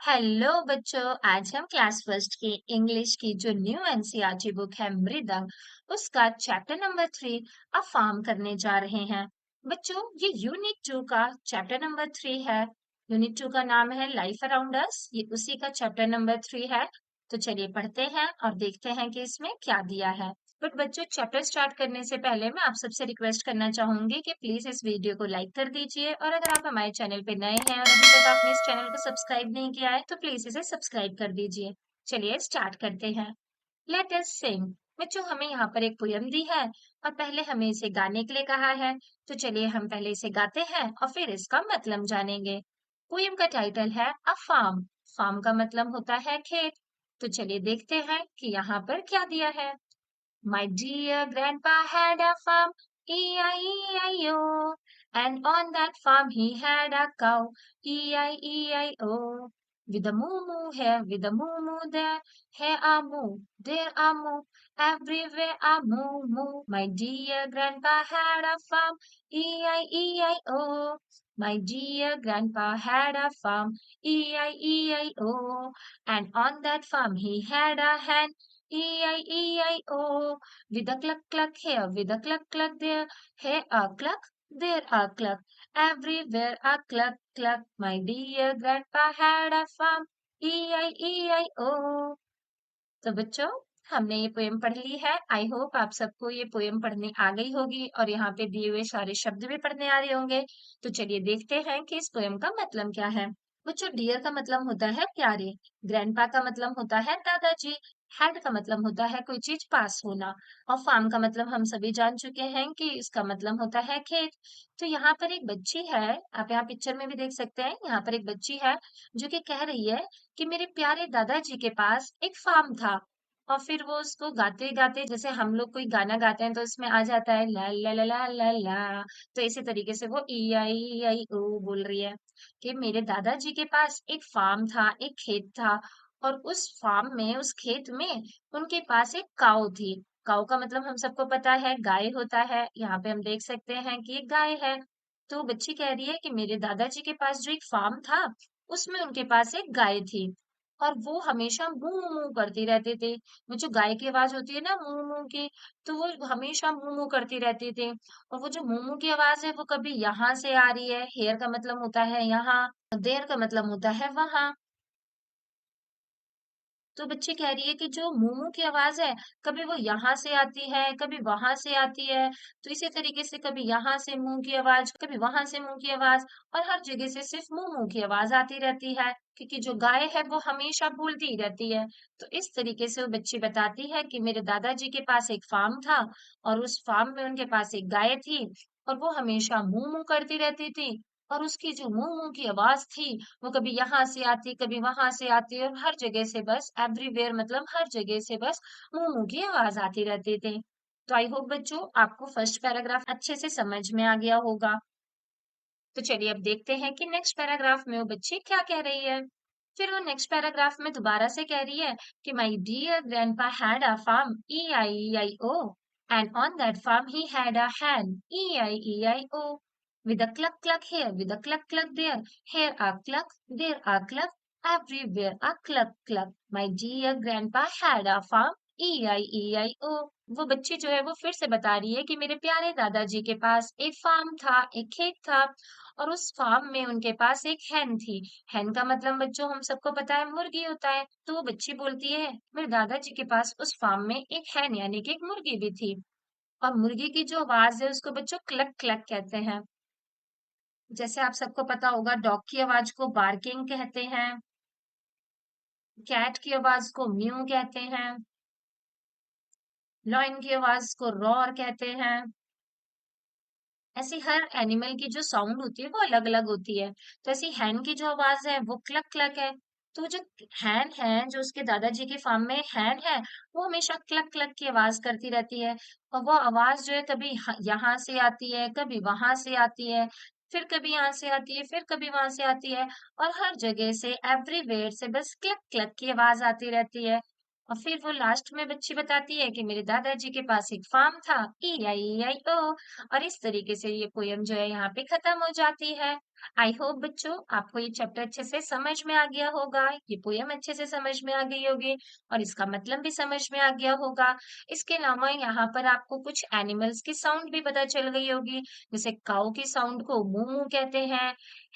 Hello बच्चों। आज हम क्लास फर्स्ट की इंग्लिश की जो न्यू एनसीईआरटी बुक है मृदंग, उसका चैप्टर नंबर 3 अब फार्म करने जा रहे हैं। बच्चों, ये यूनिट 2 का चैप्टर नंबर 3 है। यूनिट 2 का नाम है लाइफ अराउंड अस। ये उसी का चैप्टर नंबर 3 है। तो चलिए पढ़ते हैं और देखते हैं कि इसमें क्या दिया है। बट बच्चों, चैप्टर स्टार्ट करने से पहले मैं आप सबसे रिक्वेस्ट करना चाहूंगी कि प्लीज इस वीडियो को लाइक कर दीजिए, और अगर आप हमारे चैनल पे नए हैं और अभी तक आपने इस चैनल को सब्सक्राइब नहीं किया है तो प्लीज इसे सब्सक्राइब कर दीजिए। चलिए स्टार्ट करते हैं। लेट अस सिंग। बच्चों, हमें यहाँ पर एक पोयम दी है और पहले हमें इसे गाने के लिए कहा है। तो चलिए हम पहले इसे गाते हैं और फिर इसका मतलब जानेंगे। पोयम का टाइटल है अ फार्म। फार्म का मतलब होता है खेत। तो चलिए देखते हैं कि यहाँ पर क्या दिया है। My dear grandpa had a farm, E-I-E-I-O, and on that farm he had a cow, E-I-E-I-O. With a moo-moo here, with a moo-moo there, here a moo, there a moo, everywhere a moo-moo. My dear grandpa had a farm, E-I-E-I-O. My dear grandpa had a farm, E-I-E-I-O, and on that farm he had a hen, E-I-E-I-O, with a cluck cluck here, with a cluck cluck there, here a cluck, there a cluck, everywhere a cluck cluck. My dear grandpa had a farm, E-I-E-I-O. तो बच्चों, हमने ये poem पढ़ ली है। I hope आप सबको ये poem पढ़ने आ गई होगी और यहाँ पे दिए हुए सारे शब्द भी पढ़ने आ रहे होंगे। तो चलिए देखते हैं कि इस पोयम का मतलब क्या है। बच्चों, डियर का मतलब होता है प्यारे। ग्रैंडपा का मतलब होता है दादाजी। हैड का मतलब होता है कोई चीज पास होना। और फार्म का मतलब हम सभी जान चुके हैं कि इसका मतलब होता है खेत। तो यहाँ पर एक बच्ची है, आप यहाँ पिक्चर में भी देख सकते हैं। यहाँ पर एक बच्ची है जो कि कह रही है कि मेरे प्यारे दादाजी के पास एक फार्म था। और फिर वो उसको गाते गाते, जैसे हम लोग कोई गाना गाते हैं तो इसमें आ जाता है ला ला ला ला ला ला। तो इसी तरीके से वो ई आई ओ बोल रही है कि मेरे दादाजी के पास एक फार्म था, एक खेत था। और उस फार्म में, उस खेत में उनके पास एक काऊ थी। काऊ का मतलब हम सबको पता है गाय होता है। यहाँ पे हम देख सकते हैं कि एक गाय है। तो बच्ची कह रही है कि मेरे दादाजी के पास जो एक फार्म था, उसमें उनके पास एक गाय थी। और वो हमेशा मुंह मुंह करती रहते थे। वो जो गाय की आवाज होती है ना, मुंह मुंह की, तो वो हमेशा मुंह मुंह करती रहती थी। और वो जो मुंह मुंह की आवाज है वो कभी यहाँ से आ रही है, हेयर का मतलब होता है यहाँ, देयर का मतलब होता है वहां। तो बच्ची कह रही है कि जो मोमो की आवाज है, कभी वो यहाँ से आती है, कभी वहां से आती है। तो इसी तरीके से कभी यहाँ से मुंह की आवाज, कभी वहां से मुंह की आवाज, और हर जगह से सिर्फ मुंह की आवाज आती रहती है, क्योंकि जो गाय है वो हमेशा बोलती ही रहती है। तो इस तरीके से वो बच्ची बताती है कि मेरे दादाजी के पास एक फार्म था, और उस फार्म में उनके पास एक गाय थी, और वो हमेशा मुंह मुंह करती रहती थी। और उसकी जो मुंह मुंह की आवाज थी, वो कभी यहाँ से आती, कभी वहां से आती, और हर जगह से बस एवरीवेयर मतलब हर जगह से बस मुंह मुंह की आवाज आती रहती थी। तो आई होप बच्चों आपको फर्स्ट पैराग्राफ अच्छे से समझ में आ गया होगा। तो चलिए अब देखते हैं कि नेक्स्ट पैराग्राफ में वो बच्ची क्या कह रही है। फिर वो नेक्स्ट पैराग्राफ में दोबारा से कह रही है कि my dear grandpa had a farm, E-I-E-I-O, and on that farm he had a hen, E-I-E-I-O, with a cluck cluck here, with a cluck cluck there, here a cluck, there a cluck, everywhere a cluck cluck. My dear grandpa had a farm, E-I-E-I-O. वो बच्ची जो है वो फिर से बता रही है कि मेरे प्यारे दादाजी के पास एक फार्म था, एक खेत था, और उस फार्म में उनके पास एक हैन थी। हैन का मतलब बच्चों हम सबको पता है मुर्गी होता है। तो वो बच्ची बोलती है मेरे दादाजी के पास उस फार्म में एक हैन यानी कि एक मुर्गी भी थी। और मुर्गी की जो आवाज है उसको बच्चों क्लक क्लक कहते हैं। जैसे आप सबको पता होगा, डॉग की आवाज को बार्किंग कहते हैं, कैट की आवाज को म्यू कहते हैं, लॉयन की आवाज को रॉर कहते हैं। ऐसी हर एनिमल की जो साउंड होती है वो अलग अलग होती है। तो ऐसी हैन की जो आवाज है वो क्लक क्लक है। तो जो हैन है, जो उसके दादाजी के फार्म में हैन है, वो हमेशा क्लक क्लक की आवाज करती रहती है। और वो आवाज जो है कभी यहाँ से आती है, कभी वहां से आती है, फिर कभी यहाँ से आती है, फिर कभी वहां से आती है, और हर जगह से एवरीवेयर से बस क्लक क्लक की आवाज आती रहती है। और फिर वो लास्ट में बच्ची बताती है कि मेरे दादाजी के पास एक फार्म था, E-I-E-I-O। और इस तरीके से ये पोयम जो है यहाँ पे खत्म हो जाती है। आई होप बच्चों आपको ये चैप्टर अच्छे से समझ में आ गया होगा, ये पोयम अच्छे से समझ में आ गई होगी और इसका मतलब भी समझ में आ गया होगा। इसके अलावा यहाँ पर आपको कुछ एनिमल्स की साउंड भी पता चल गई होगी, जैसे काऊ की साउंड को मू मू कहते हैं,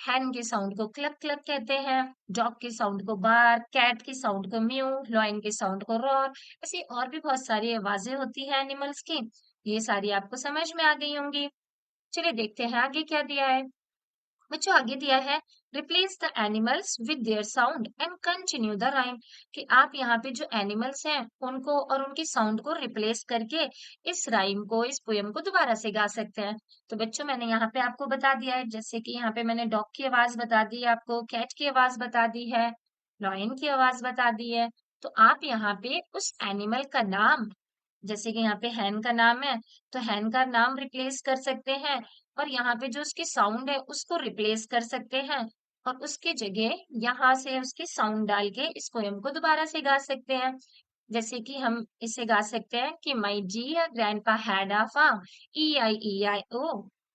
हैन की साउंड को क्लक क्लक कहते हैं, डॉग की साउंड को बार्क, कैट की साउंड को म्यू, लॉयन की साउंड को रॉर। ऐसी और भी बहुत सारी आवाजें होती है एनिमल्स की, ये सारी आपको समझ में आ गई होंगी। चलिए देखते हैं आगे क्या दिया है। बच्चों आगे दिया है, replace the animals with their sound and continue the rhyme, कि आप यहाँ पे जो एनिमल्स हैं उनको और उनकी साउंड को रिप्लेस करके इस राइम को, इस पोयम को दोबारा से गा सकते हैं। तो बच्चों मैंने यहाँ पे आपको बता दिया है, जैसे कि यहाँ पे मैंने डॉग की आवाज बता दी है, आपको कैट की आवाज बता दी है, लॉयन की आवाज बता दी है। तो आप यहाँ पे उस एनिमल का नाम, जैसे कि यहाँ पे हैन का नाम है, तो हैन का नाम रिप्लेस कर सकते हैं और यहाँ पे जो उसकी साउंड है उसको रिप्लेस कर सकते हैं और उसकी जगह यहाँ से उसकी साउंड डाल के इस पोयम को दोबारा से गा सकते हैं। जैसे कि हम इसे गा सकते हैं कि my dear grandpa had a farm, E-I-E-I-O,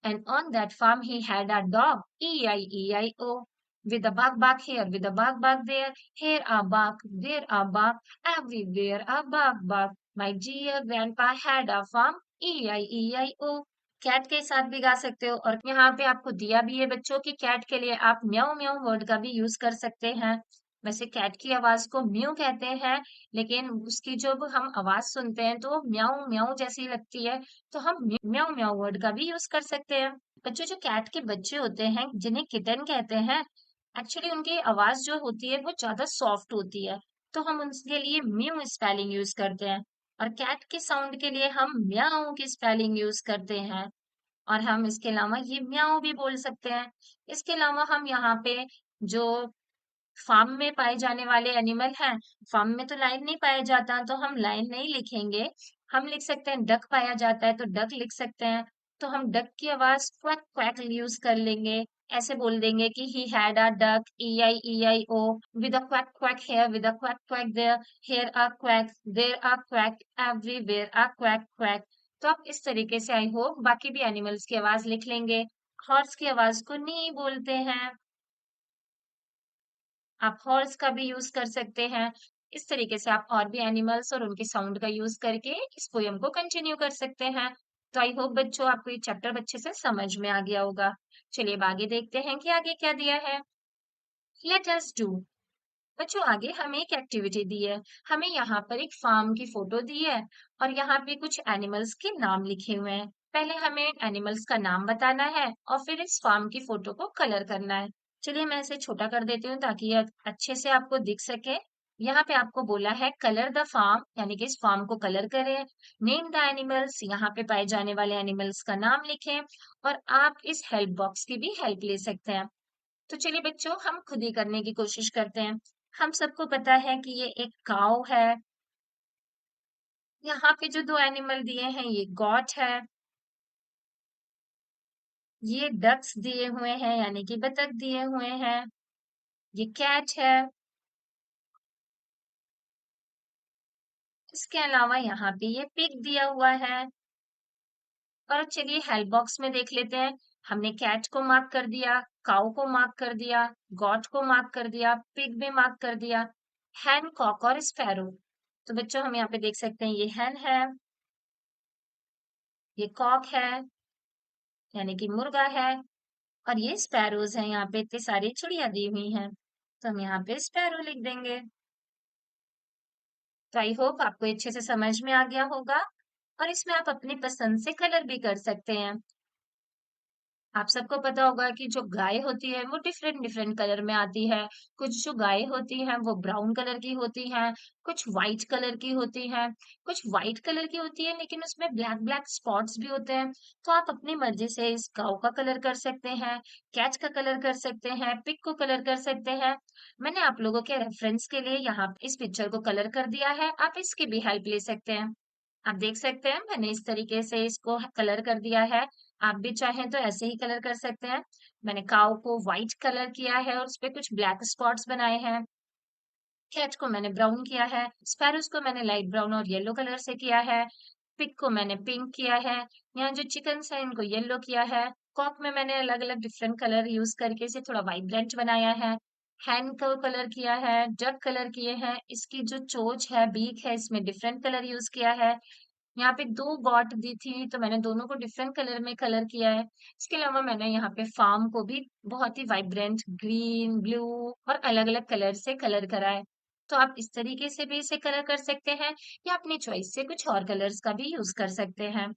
and on that farm he had a dog, E-I-E-I-O, with a bark here, with a bark there, here a bark, there a bark, everywhere a bark. My dear grandpa had a farm, E-I-E-I-O। Cat के साथ भी गा सकते हो और यहाँ पे आपको दिया भी है बच्चों की कैट के लिए आप म्याऊ म्याऊ वर्ड का भी यूज कर सकते हैं। वैसे कैट की आवाज को म्यू कहते हैं, लेकिन उसकी जब हम आवाज सुनते हैं तो म्याऊ म्याऊ जैसी लगती है, तो हम म्याऊ म्याऊ वर्ड का भी यूज कर सकते हैं। बच्चों जो कैट के बच्चे होते हैं जिन्हें किटन कहते हैं, एक्चुअली उनकी आवाज जो होती है वो ज्यादा सॉफ्ट होती है, तो हम उनके लिए म्यू स्पेलिंग यूज करते हैं और कैट के साउंड के लिए हम म्याऊ की स्पेलिंग यूज करते हैं। और हम इसके अलावा ये म्याऊ भी बोल सकते हैं। इसके अलावा हम यहाँ पे जो फार्म में पाए जाने वाले एनिमल हैं, फार्म में तो लाइन नहीं पाया जाता तो हम लाइन नहीं लिखेंगे, हम लिख सकते हैं डक पाया जाता है तो डक लिख सकते हैं। तो हम डक की आवाज क्वैक क्वैक यूज कर लेंगे, ऐसे बोल देंगे कि he had a duck, E-I-E-I-O, with a quack quack here, with a quack quack there, here a quack, there a quack, everywhere a quack quack। तो आप इस तरीके से आई होप बाकी भी एनिमल्स की आवाज लिख लेंगे। हॉर्स की आवाज को नी बोलते हैं, आप हॉर्स का भी यूज कर सकते हैं। इस तरीके से आप और भी एनिमल्स और उनके साउंड का यूज करके इस पोयम को कंटिन्यू कर सकते हैं। तो आई होप बच्चों आपको ये चैप्टर अच्छे से समझ में आ गया होगा। चलिए अब आगे देखते हैं कि आगे क्या दिया है। Let us do. बच्चों आगे हमें एक एक्टिविटी दी है, हमें यहाँ पर एक फार्म की फोटो दी है और यहाँ पे कुछ एनिमल्स के नाम लिखे हुए हैं। पहले हमें एनिमल्स का नाम बताना है और फिर इस फार्म की फोटो को कलर करना है। चलिए मैं इसे छोटा कर देती हूँ ताकि यह अच्छे से आपको दिख सके। यहाँ पे आपको बोला है कलर द फार्म, यानी कि इस फार्म को कलर करें। नेम द एनिमल्स, यहाँ पे पाए जाने वाले एनिमल्स का नाम लिखें और आप इस हेल्प बॉक्स की भी हेल्प ले सकते हैं। तो चलिए बच्चों हम खुद ही करने की कोशिश करते हैं। हम सबको पता है कि ये एक काऊ है। यहाँ पे जो दो एनिमल दिए हैं ये गॉट है, ये डक्स दिए हुए हैं यानी कि बतख दिए हुए हैं, ये कैट है। इसके अलावा यहाँ पे ये पिग दिया हुआ है। और चलिए हेल्प बॉक्स में देख लेते हैं। हमने कैट को मार्क कर दिया, काऊ को मार्क कर दिया, गॉट को मार्क कर दिया, पिग भी मार्क कर दिया, हैन, कॉक और स्पैरो। तो बच्चों हम यहाँ पे देख सकते हैं ये हैन है, ये कॉक है यानी कि मुर्गा है और ये स्पैरोज हैं, यहाँ पे इतनी सारी चिड़िया दी हुई हैं तो हम यहाँ पे स्पैरो लिख देंगे। तो आई होप आपको अच्छे से समझ में आ गया होगा और इसमें आप अपनी पसंद से कलर भी कर सकते हैं। आप सबको पता होगा कि जो गाय होती है वो डिफरेंट डिफरेंट कलर में आती है। कुछ जो गाय होती हैं वो ब्राउन कलर की होती हैं, कुछ व्हाइट कलर की होती हैं, कुछ व्हाइट कलर की होती है लेकिन उसमें ब्लैक ब्लैक स्पॉट्स भी होते हैं। तो आप अपनी मर्जी से इस गाय का कलर कर सकते हैं, कैट का कलर कर सकते हैं, पिग को कलर कर सकते हैं। मैंने आप लोगों के रेफरेंस के लिए यहाँ इस पिक्चर को कलर कर दिया है, आप इसकी भी हेल्प ले सकते हैं। आप देख सकते हैं मैंने इस तरीके से इसको कलर कर दिया है। आप भी चाहें तो ऐसे ही कलर कर सकते हैं। मैंने काऊ को व्हाइट कलर किया है और उसपे कुछ ब्लैक स्पॉट्स बनाए हैं। कैट को मैंने ब्राउन किया है, स्पैरोस को मैंने लाइट ब्राउन और येलो कलर से किया है, पिग को मैंने पिंक किया है, यहाँ जो चिकन्स हैं इनको येलो किया है, कॉक में मैंने अलग-अलग डिफरेंट कलर यूज़ करके इसे थोड़ा वाइब्रेंट बनाया है। हैंड को कलर किया है, डक कलर किए हैं, इसकी जो चोंच है, बीक है, इसमें डिफरेंट कलर यूज़ किया है। यहाँ पे 2 गॉट दी थी, तो मैंने दोनों को डिफरेंट कलर में कलर किया है। इसके अलावा मैंने यहाँ पे फार्म को भी बहुत ही वाइब्रेंट ग्रीन, ब्लू और अलग-अलग कलर से कलर करा है। तो आप इस तरीके से भी इसे कलर कर सकते हैं या अपनी चॉइस से कुछ और कलर्स का भी यूज़ कर सकते हैं।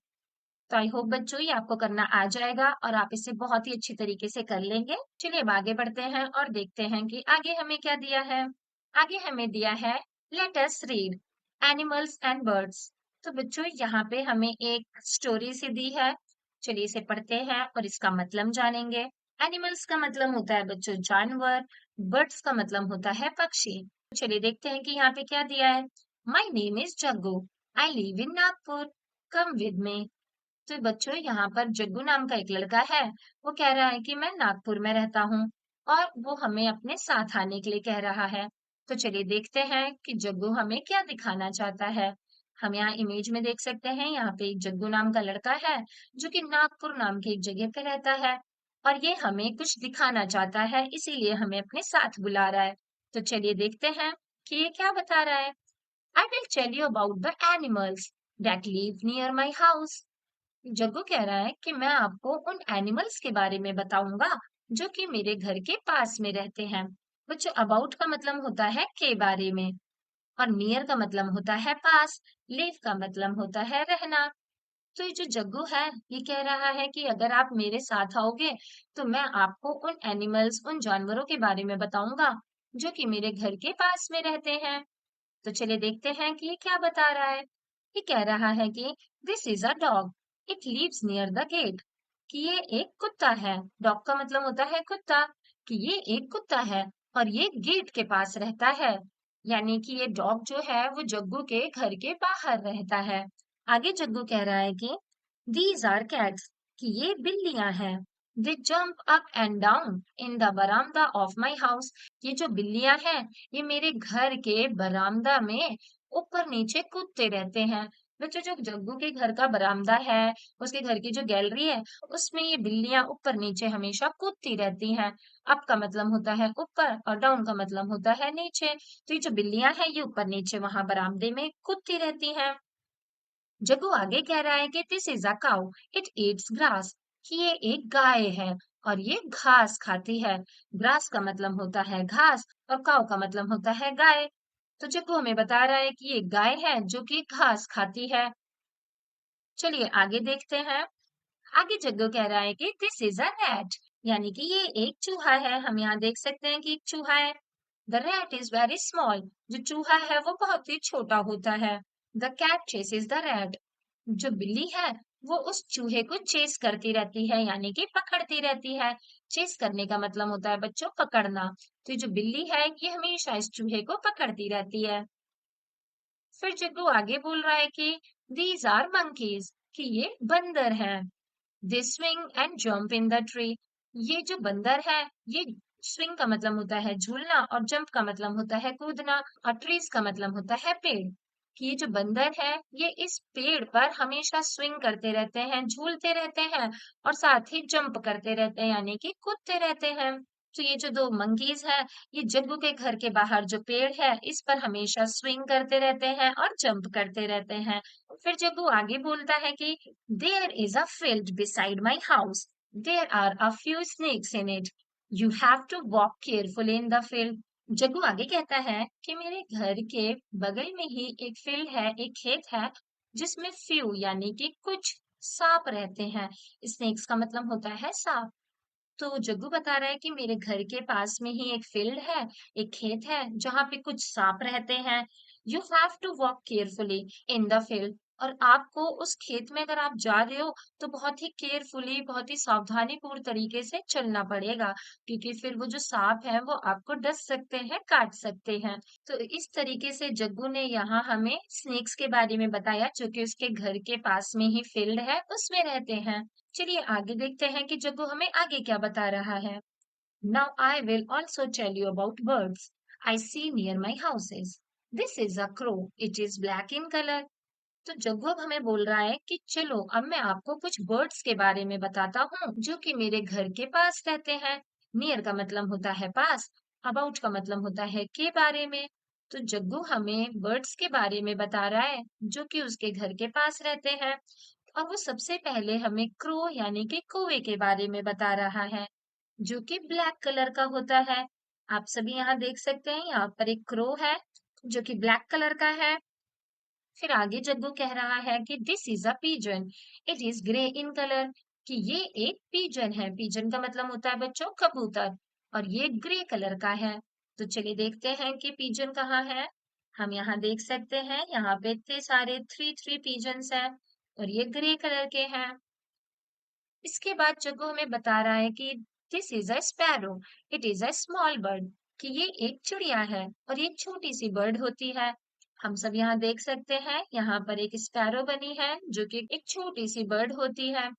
तो आई होप बच्चों ये आपको करना आ जाएगा और आप इसे बहुत ही अच्छी तरीके से कर लेंगे। चलिए अब आगे बढ़ते हैं और देखते हैं कि आगे हमें क्या दिया है। आगे हमें दिया है let us read animals and birds. तो बच्चों यहाँ पे हमें एक स्टोरी सी दी है। चलिए इसे पढ़ते हैं और इसका मतलब जानेंगे। एनिमल्स का मतलब होता है बच्चों जानवर, बर्ड्स का मतलब होता है पक्षी। तो चलिए देखते हैं कि यहाँ पे क्या दिया है। My name is Jaggu, I live in Nagpur, come with me. तो बच्चों यहाँ पर जग्गू नाम का एक लड़का है। वो कह रहा है कि मैं नागपुर में रहता हूँ और वो हमें अपने साथ आने के लिए कह रहा है। तो चलिए देखते हैं कि जग्गू हमें क्या दिखाना चाहता है। हम यहाँ इमेज में देख सकते हैं यहाँ पे एक जग्गू नाम का लड़का है जो कि नागपुर नाम की एक जगह पे रहता है और ये हमें कुछ दिखाना चाहता है, इसीलिए हमें अपने साथ बुला रहा है। तो चलिए देखते हैं कि ये क्या बता रहा है। I will tell you about the animals that live near my house. Jaggu कह रहा है कि मैं आपको उन एनिमल्स के बारे में बताऊंगा जो कि मेरे घर के पास में रहते हैं। बच्चों अबाउट का मतलब होता है के बारे में और नियर का मतलब होता है पास, लिव का मतलब होता है रहना। तो ये जो जग्गू है ये कह रहा है कि अगर आप मेरे साथ आओगे तो मैं आपको उन एनिमल्स, उन जानवरों के बारे में बताऊंगा जो कि मेरे घर के पास में रहते हैं। तो चलिए देखते हैं कि ये क्या बता रहा है। ये कह रहा है कि this is a dog, it lives near the gate. कि ये एक कुत्ता है। डॉग का मतलब होता है कुत्ता। कि ये एक कुत्ता है और ये गेट के पास रहता है। यानी कि ये डॉग जो है वो जग्गू के घर के बाहर रहता है। आगे जग्गू कह रहा है कि दीज आर कैट्स, कि ये बिल्लियां हैं। They jump up and down in the बरामदा ऑफ माई हाउस। ये जो बिल्लियां हैं ये मेरे घर के बरामदा में ऊपर नीचे कूदते रहते हैं। बच्चों जो जग्गू के घर का बरामदा है, उसके घर की जो गैलरी है, उसमें ये बिल्लियां ऊपर नीचे हमेशा कूदती रहती हैं। अप का मतलब होता है ऊपर और डाउन का मतलब होता है नीचे। तो ये जो बिल्लियां हैं ये ऊपर नीचे वहां बरामदे में कूदती रहती हैं। जग्गू आगे कह रहा है कि this is a cow, it eats grass. कि ये एक गाय है और ये घास खाती है। ग्रास का मतलब होता है घास और काउ का मतलब होता है गाय। तो जग्गू हमें बता रहा है कि ये गाय है जो कि घास खाती है। चलिए आगे देखते हैं। आगे जग्गू कह रहा है कि दिस इज अ रैट, यानी कि ये एक चूहा है। हम यहाँ देख सकते हैं कि एक चूहा है। The rat is very small, जो चूहा है वो बहुत ही छोटा होता है। The cat chases the rat, जो बिल्ली है वो उस चूहे को चेस करती रहती है, यानी कि पकड़ती रहती है। चेस करने का मतलब होता है बच्चों पकड़ना। तो ये जो बिल्ली है ये हमेशा इस चूहे को पकड़ती रहती है। फिर जग्गू आगे बोल रहा है कि दीज आर मंकीज, कि ये बंदर हैं। They swing and jump in the tree. ये जो बंदर है ये स्विंग का मतलब होता है झूलना और जंप का मतलब होता है कूदना और ट्रीज का मतलब होता है पेड़। कि ये जो बंदर है ये इस पेड़ पर हमेशा स्विंग करते रहते हैं, झूलते रहते हैं और साथ ही जंप करते रहते हैं, यानी कि कूदते रहते हैं। तो ये जो दो मंकीज है ये जग्गू के घर के बाहर जो पेड़ है इस पर हमेशा स्विंग करते रहते हैं और जंप करते रहते हैं। फिर जग्गू आगे बोलता है कि there is a field beside my house, there are a few snakes in it, you have to walk carefully in the field. Jaggu आगे कहता है कि मेरे घर के बगल में ही एक फील्ड है, एक खेत है जिसमें फ्यू यानी कि कुछ सांप रहते हैं। स्नेक्स का मतलब होता है सांप। तो जग्गू बता रहा है कि मेरे घर के पास में ही एक फील्ड है, एक खेत है जहाँ पे कुछ सांप रहते हैं। You have to walk carefully in the field, और आपको उस खेत में अगर आप जा रहे हो तो बहुत ही केयरफुली, बहुत ही सावधानी पूर्ण तरीके से चलना पड़ेगा, क्योंकि फिर वो जो सांप है वो आपको डस सकते हैं, काट सकते हैं। तो इस तरीके से जग्गू ने यहाँ हमें स्नेक्स के बारे में बताया जो कि उसके घर के पास में ही फील्ड है उसमें रहते हैं। चलिए आगे देखते हैं कि जग्गू हमें आगे क्या बता रहा है। Now I will also tell you about birds I see near my houses. This is a crow, it is black in colour. तो जग्गू अब हमें बोल रहा है कि चलो अब मैं आपको कुछ बर्ड्स के बारे में बताता हूँ जो कि मेरे घर के पास रहते हैं। नियर का मतलब होता है पास, अबाउट का मतलब होता है के बारे में। तो जग्गू हमें बर्ड्स के बारे में बता रहा है जो कि उसके घर के पास रहते हैं। और वो सबसे पहले हमें क्रो यानी कि कौवे के बारे में बता रहा है जो कि ब्लैक कलर का होता है। आप सभी यहाँ देख सकते हैं, यहाँ पर एक क्रो है जो कि ब्लैक कलर का है। फिर आगे जग्गू कह रहा है कि this is a pigeon, it is grey in colour, कि ये एक पीजन है। पीजन का मतलब होता है बच्चों कबूतर, और ये ग्रे कलर का है। तो चलिए देखते हैं कि पीजन कहाँ है। हम यहाँ देख सकते हैं, यहाँ पे इतने सारे थ्री थ्री पीजन्स हैं और ये ग्रे कलर के हैं। इसके बाद जग्गू हमें बता रहा है कि this is a sparrow, it is a small bird, कि ये एक चिड़िया है और ये एक छोटी सी बर्ड होती है। हम सब यहाँ देख सकते हैं, यहाँ पर एक स्पैरो बनी है जो कि एक छोटी सी बर्ड होती है।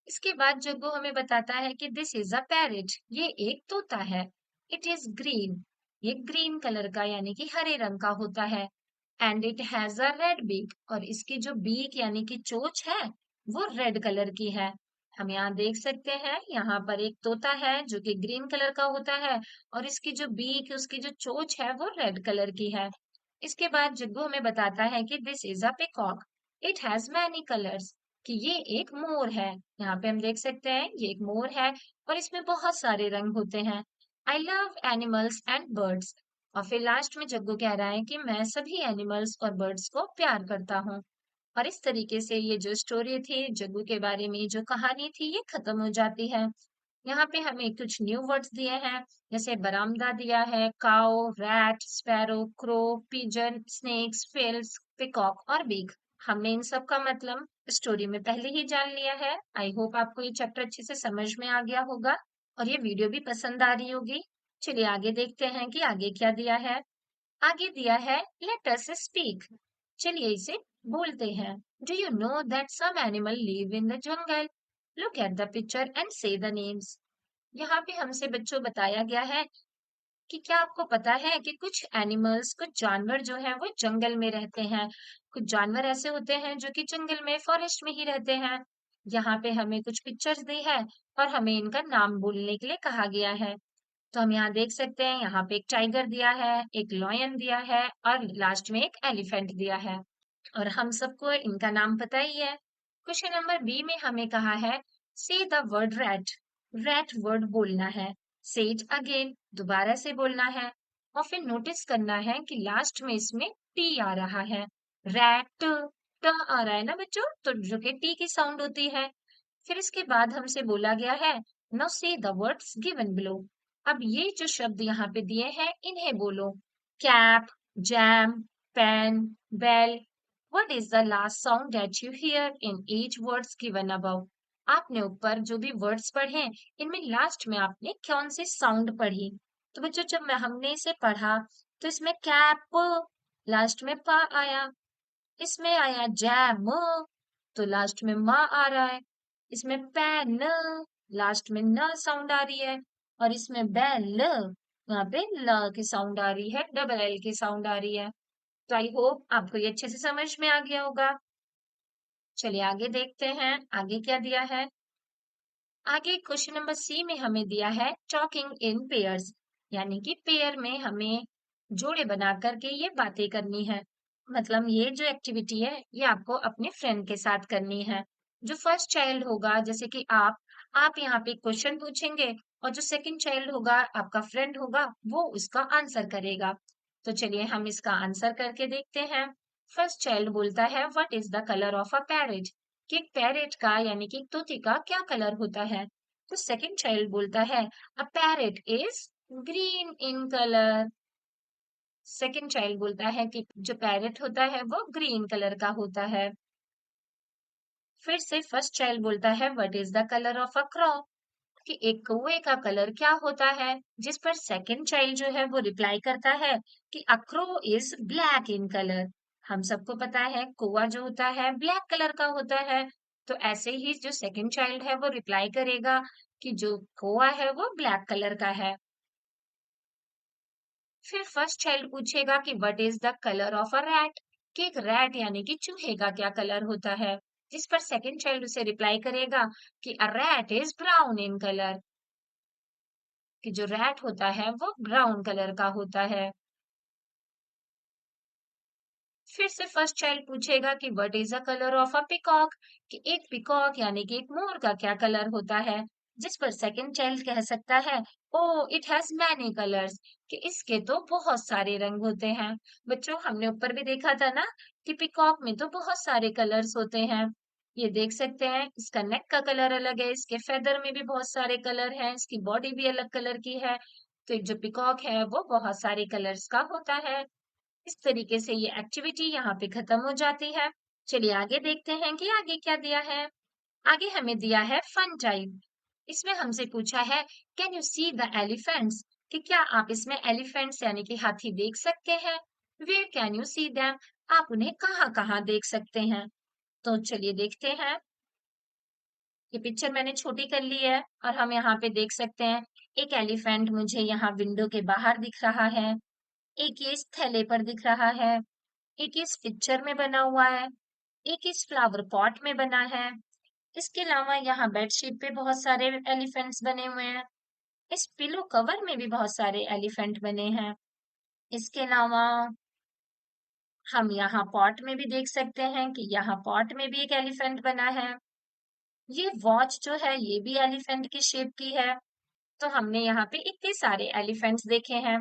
इसके बाद जग्गू हमें बताता है कि दिस इज अ पैरेट, ये एक तोता है। इट इज ग्रीन, ये ग्रीन कलर का यानी कि हरे रंग का होता है। And it has a red beak, और इसकी जो बीक यानी कि चोंच है वो रेड कलर की है। हम यहाँ देख सकते हैं, यहाँ पर एक तोता है जो कि ग्रीन कलर का होता है और इसकी जो बीक, उसकी जो चोंच है वो रेड कलर की है। इसके बाद जग्गू हमें बताता है कि this is a peacock, it has many colours, कि ये एक मोर है। यहाँ पे हम देख सकते हैं ये एक मोर है और इसमें बहुत सारे रंग होते हैं। I love animals and birds, और फिर लास्ट में जग्गू कह रहा है कि मैं सभी एनिमल्स और बर्ड्स को प्यार करता हूँ। और इस तरीके से ये जो स्टोरी थी जग्गू के बारे में, जो कहानी थी, ये खत्म हो जाती है। यहाँ पे हमें कुछ न्यू वर्ड्स दिए हैं, जैसे बरामदा दिया है, cow, rat, sparrow, crow, pigeon, snakes, fills, peacock और बिग। हमने इन सब का मतलब स्टोरी में पहले ही जान लिया है। आई होप आपको ये चैप्टर अच्छे से समझ में आ गया होगा और ये वीडियो भी पसंद आ रही होगी। चलिए आगे देखते हैं कि आगे क्या दिया है। आगे दिया है लेट अस स्पीक, चलिए इसे बोलते हैं। Do you know that some animal live in the jungle, look at the picture and say the names. यहाँ पे हमसे बच्चों बताया गया है कि क्या आपको पता है कि कुछ एनिमल्स, कुछ जानवर जो हैं वो जंगल में रहते हैं। कुछ जानवर ऐसे होते हैं जो कि जंगल में, फॉरेस्ट में ही रहते हैं। यहाँ पे हमें कुछ पिक्चर्स दी है और हमें इनका नाम बोलने के लिए कहा गया है। तो हम यहाँ देख सकते हैं, यहाँ पे एक टाइगर दिया है, एक लॉयन दिया है और लास्ट में एक एलिफेंट दिया है। और हम सबको इनका नाम पता ही है। क्वेश्चन नंबर बी में हमें कहा है से the word rat, rat word बोलना है। से इट अगेन, दोबारा से बोलना है। और फिर नोटिस करना है कि लास्ट में इसमें टी आ रहा है। रैट, ट आ रहा है ना बच्चों, तो जो कि टी की साउंड होती है। फिर इसके बाद हमसे बोला गया है नाउ से द वर्ड्स गिवन बिलो, अब ये जो शब्द यहाँ पे दिए हैं इन्हें बोलो। Cap, jam, pen, bell. What is the last sound that you hear in each words given above. आपने ऊपर जो भी वर्ड्स पढ़े, इनमें लास्ट में आपने कौन सी साउंड पढ़ी। तो बच्चों जब मैं हमने इसे पढ़ा तो इसमें कैप, लास्ट में पा आया। इसमें आया जैम, तो लास्ट में मा आ रहा है। इसमें पेन, लास्ट में न साउंड आ रही है। और इसमें बेल, यहाँ पे ल की साउंड आ रही है, डबल एल की साउंड आ रही है। तो आई होप आपको ये अच्छे से समझ में आ गया होगा। चलिए आगे देखते हैं आगे क्या दिया है। आगे क्वेश्चन नंबर सी में हमें दिया है टॉकिंग इन पेयर्स, यानी कि पेयर में हमें जोड़े बना करके ये बातें करनी है। मतलब ये जो एक्टिविटी है ये आपको अपने फ्रेंड के साथ करनी है। जो फर्स्ट चाइल्ड होगा, जैसे कि आप यहाँ पे क्वेश्चन पूछेंगे और जो सेकंड चाइल्ड होगा, आपका फ्रेंड होगा, वो उसका आंसर करेगा। तो चलिए हम इसका आंसर करके देखते हैं। फर्स्ट चाइल्ड बोलता है what is the colour of a parrot, कि एक पैरेट का यानी कि एक तोते का क्या कलर होता है। तो सेकंड चाइल्ड बोलता है a parrot is green in colour. Second child बोलता है कि जो पैरेट होता है वो ग्रीन कलर का होता है। फिर से फर्स्ट चाइल्ड बोलता है what is the colour of a crow, कि एक कौवे का कलर क्या होता है। जिस पर सेकंड चाइल्ड जो है वो रिप्लाई करता है कि a crow is black in colour. हम सबको पता है कौवा जो होता है ब्लैक कलर का होता है। तो ऐसे ही जो सेकंड चाइल्ड है वो रिप्लाई करेगा कि जो कौवा है वो ब्लैक कलर का है। फिर फर्स्ट चाइल्ड पूछेगा कि what is the colour of a rat, कि एक रैट यानी कि चूहे का क्या कलर होता है, जिस पर सेकंड चाइल्ड उसे रिप्लाई करेगा कि a rat is brown in colour, कि जो रैट होता है वो ब्राउन कलर का होता है। फिर से फर्स्ट चाइल्ड पूछेगा कि what is the colour of a peacock, कि एक पिकॉक यानी कि एक मोर का क्या कलर होता है, जिस पर सेकंड चाइल्ड कह सकता है ओ इट हैज मैनी कलर्स, कि इसके तो बहुत सारे रंग होते हैं। बच्चों हमने ऊपर भी देखा था ना कि पिकॉक में तो बहुत सारे कलर्स होते हैं। ये देख सकते हैं इसका नेक का कलर अलग है, इसके फेदर में भी बहुत सारे कलर हैं, इसकी बॉडी भी अलग कलर की है। तो एक जो पिकॉक है वो बहुत सारे कलर्स का होता है। इस तरीके से ये एक्टिविटी यहाँ पे खत्म हो जाती है। चलिए आगे देखते हैं कि आगे क्या दिया है। आगे हमें दिया है फन टाइम। इसमें हमसे पूछा है can you see the elephants, कि क्या आप इसमें एलिफेंट्स यानी कि हाथी देख सकते हैं। Where can you see them, आप उन्हें कहाँ कहाँ देख सकते हैं। तो चलिए देखते हैं। ये पिक्चर मैंने छोटी कर ली है और हम यहाँ पे देख सकते हैं एक एलिफेंट मुझे यहाँ विंडो के बाहर दिख रहा है, एक ये इस थैले पर दिख रहा है, एक इस पिक्चर में बना हुआ है, एक इस फ्लावर पॉट में बना है। इसके अलावा यहाँ बेडशीट पे बहुत सारे एलिफेंट्स बने हुए हैं। इस पिलो कवर में भी बहुत सारे एलिफेंट बने हैं। इसके अलावा हम यहाँ पॉट में भी देख सकते हैं कि यहाँ पॉट में भी एक एलिफेंट बना है। ये वॉच जो है ये भी एलिफेंट की शेप की है। तो हमने यहाँ पे इतने सारे एलिफेंट्स देखे हैं।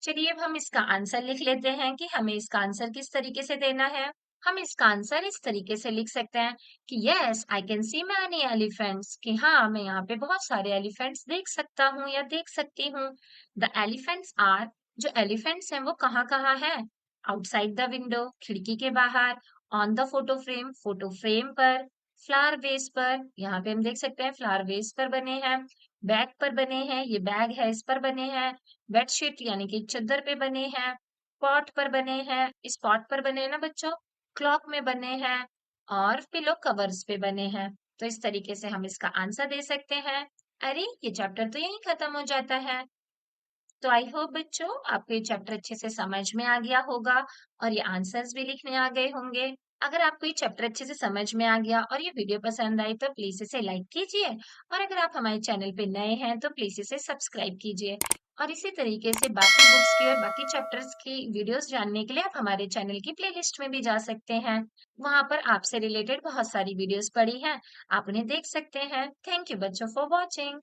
चलिए अब हम इसका आंसर लिख लेते हैं कि हमें इसका आंसर किस तरीके से देना है। हम इसका आंसर इस तरीके से लिख सकते हैं कि yes I can see many elephants, कि हाँ मैं यहाँ पे बहुत सारे एलिफेंट्स देख सकता हूँ या देख सकती हूँ। द एलिफेंट्स आर, जो एलिफेंट्स हैं वो कहाँ कहाँ है। आउटसाइड द विंडो, खिड़की के बाहर। ऑन द फोटो फ्रेम पर। फ्लावर वेस पर, यहाँ पे हम देख सकते हैं फ्लावर वेस पर बने हैं। बैग पर बने हैं, ये बैग है इस पर बने हैं। बेडशीट यानी कि चादर पे बने हैं। पॉट पर बने हैं, इस पॉट पर बने हैं ना बच्चों। क्लॉक में बने हैं और पिलो कवर्स पे बने हैं। तो इस तरीके से हम इसका आंसर दे सकते हैं। अरे ये चैप्टर तो यहीं खत्म हो जाता है। तो आई होप बच्चों आपको ये चैप्टर अच्छे से समझ में आ गया होगा और ये आंसर्स भी लिखने आ गए होंगे। अगर आपको ये चैप्टर अच्छे से समझ में आ गया और ये वीडियो पसंद आई तो प्लीज इसे लाइक कीजिए, और अगर आप हमारे चैनल पे नए हैं तो प्लीज इसे सब्सक्राइब कीजिए। और इसी तरीके से बाकी बुक्स की और बाकी चैप्टर्स की वीडियोस जानने के लिए आप हमारे चैनल की प्लेलिस्ट में भी जा सकते हैं। वहां पर आपसे रिलेटेड बहुत सारी वीडियोस पड़ी हैं, आप उन्हें देख सकते हैं। थैंक यू बच्चों फॉर वॉचिंग।